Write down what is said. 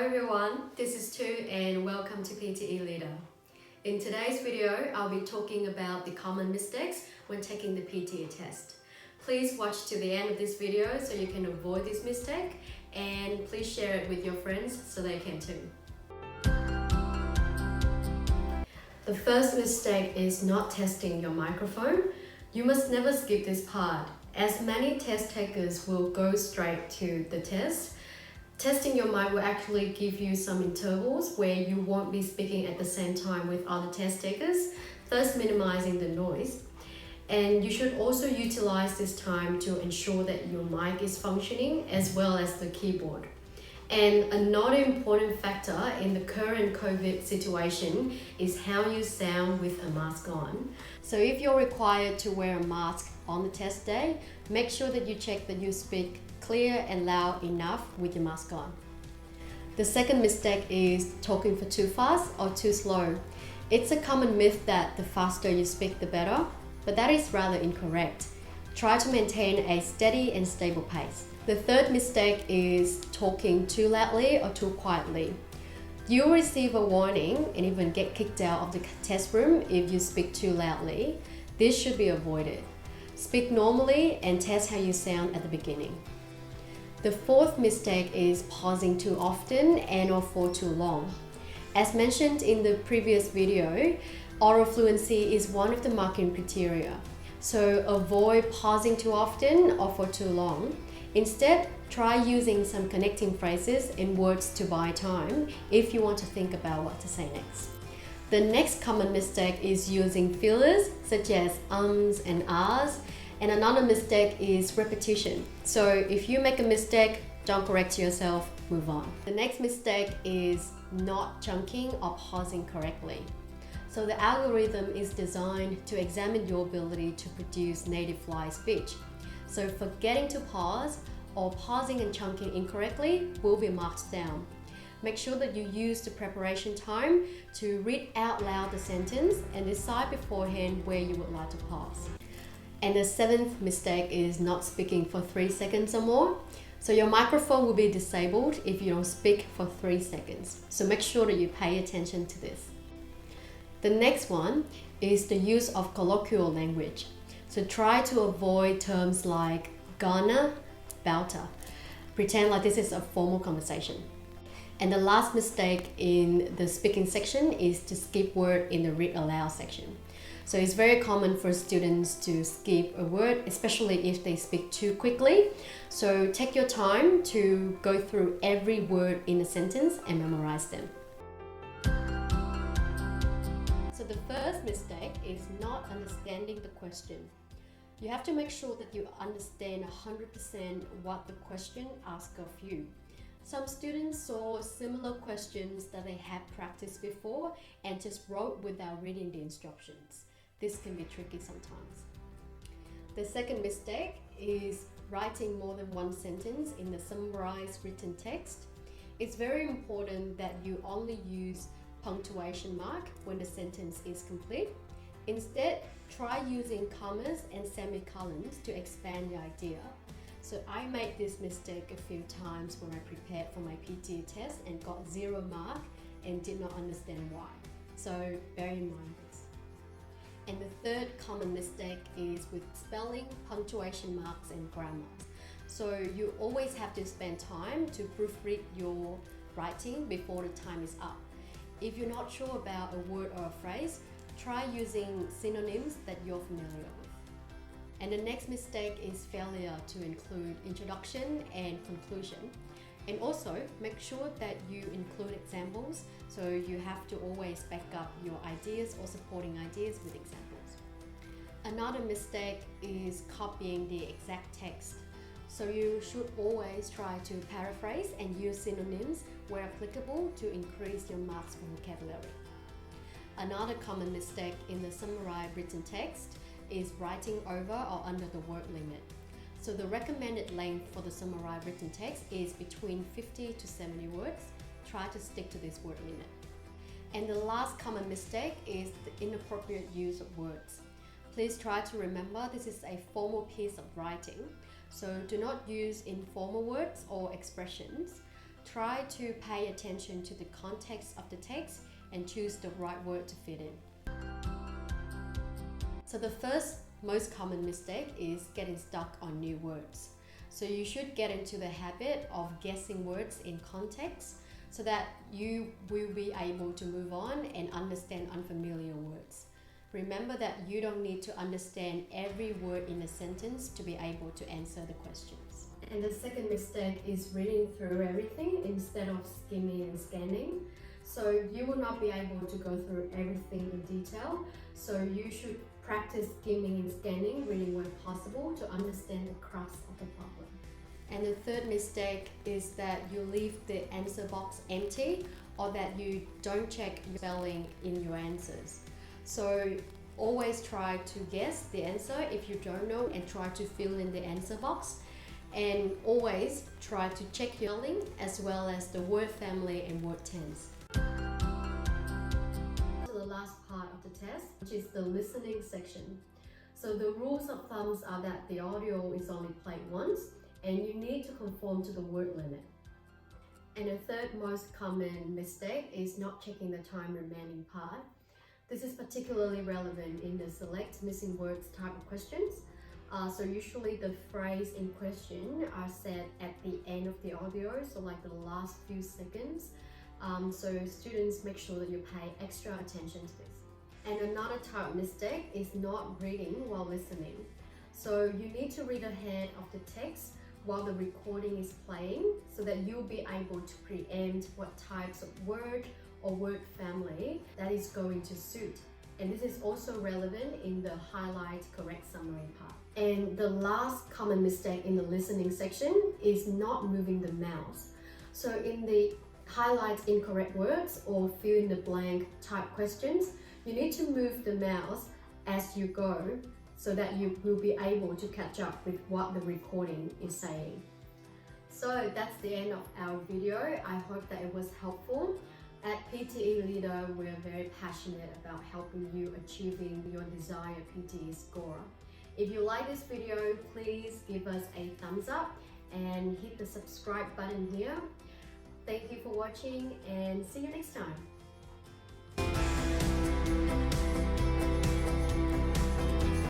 everyone, this is Tu and welcome to PTE Leader. In today's video, I'll be talking about the common mistakes when taking the PTE test. Please watch to the end of this video so you can avoid this mistake, and please share it with your friends so they can too. The first mistake is not testing your microphone. You must never skip this part, as many test takers will go straight to the test. Testing your mic will actually give you some intervals where you won't be speaking at the same time with other test takers, thus minimizing the noise. And you should also utilize this time to ensure that your mic is functioning as well as the keyboard. And another important factor in the current COVID situation is how you sound with a mask on. So if you're required to wear a mask on the test day, make sure that you check that you speak clear and loud enough with your mask on. The second mistake is talking for too fast or too slow. It's a common myth that the faster you speak, the better, but that is rather incorrect. Try to maintain a steady and stable pace. The third mistake is talking too loudly or too quietly. You'll receive a warning and even get kicked out of the test room if you speak too loudly. This should be avoided. Speak normally and test how you sound at the beginning. The fourth mistake is pausing too often and or for too long. As mentioned in the previous video, oral fluency is one of the marking criteria. So avoid pausing too often or for too long. Instead, try using some connecting phrases and words to buy time if you want to think about what to say next. The next common mistake is using fillers such as ums and ahs. And another mistake is repetition. So if you make a mistake, don't correct yourself, move on. The next mistake is not chunking or pausing correctly. So the algorithm is designed to examine your ability to produce native fly speech. So forgetting to pause or pausing and chunking incorrectly will be marked down. Make sure that you use the preparation time to read out loud the sentence and decide beforehand where you would like to pause. And the seventh mistake is not speaking for 3 seconds or more. So your microphone will be disabled if you don't speak for 3 seconds. So make sure that you pay attention to this. The next one is the use of colloquial language. So try to avoid terms like gonna, bouta. Pretend like this is a formal conversation. And the last mistake in the speaking section is to skip word in the read aloud section. So it's very common for students to skip a word, especially if they speak too quickly. So take your time to go through every word in a sentence and memorize them. So the first mistake is not understanding the question. You have to make sure that you understand 100% what the question asks of you. Some students saw similar questions that they had practiced before and just wrote without reading the instructions. This can be tricky sometimes. The second mistake is writing more than one sentence in the summarized written text. It's very important that you only use punctuation mark when the sentence is complete. Instead, try using commas and semicolons to expand your idea. So I made this mistake a few times when I prepared for my PTE test and got 0 mark and did not understand why. So bear in mind this. And the third common mistake is with spelling, punctuation marks and grammar. So you always have to spend time to proofread your writing before the time is up. If you're not sure about a word or a phrase, try using synonyms that you're familiar with. And the next mistake is failure to include introduction and conclusion. And also make sure that you include examples, so you have to always back up your ideas or supporting ideas with examples. Another mistake is copying the exact text. So you should always try to paraphrase and use synonyms where applicable to increase your marks for vocabulary. Another common mistake in the summarized written text is writing over or under the word limit. So the recommended length for the summarized written text is between 50 to 70 words. Try to stick to this word limit. And the last common mistake is the inappropriate use of words. Please try to remember this is a formal piece of writing, so do not use informal words or expressions. Try to pay attention to the context of the text and choose the right word to fit in. So the first most common mistake is getting stuck on new words. So you should get into the habit of guessing words in context so that you will be able to move on and understand unfamiliar words. Remember that you don't need to understand every word in a sentence to be able to answer the questions. And the second mistake is reading through everything instead of skimming and scanning. So you will not be able to go through everything in detail. So you should practice skimming and scanning, reading when possible, to understand the crux of the problem. And the third mistake is that you leave the answer box empty or that you don't check your spelling in your answers. So always try to guess the answer if you don't know and try to fill in the answer box. And always try to check your spelling as well as the word family and word tense. The last part of the test, which is the listening section. So the rules of thumbs are that the audio is only played once and you need to conform to the word limit. And the third most common mistake is not checking the time remaining part. This is particularly relevant in the select missing words type of questions. So usually the phrase in question are said at the end of the audio, so like the last few seconds. So students make sure that you pay extra attention to this. And another type of mistake is not reading while listening. So you need to read ahead of the text while the recording is playing so that you'll be able to preempt what types of word or word family that is going to suit. And this is also relevant in the highlight correct summary part. And the last common mistake in the listening section is not moving the mouse. So in the highlight incorrect words or fill in the blank type questions, you need to move the mouse as you go so that you will be able to catch up with what the recording is saying. So that's the end of our video. I hope that it was helpful. At PTE Leader, we're very passionate about helping you achieving your desired PTE score. If you like this video, please give us a thumbs up and hit the subscribe button here. Thank you for watching and see you next time.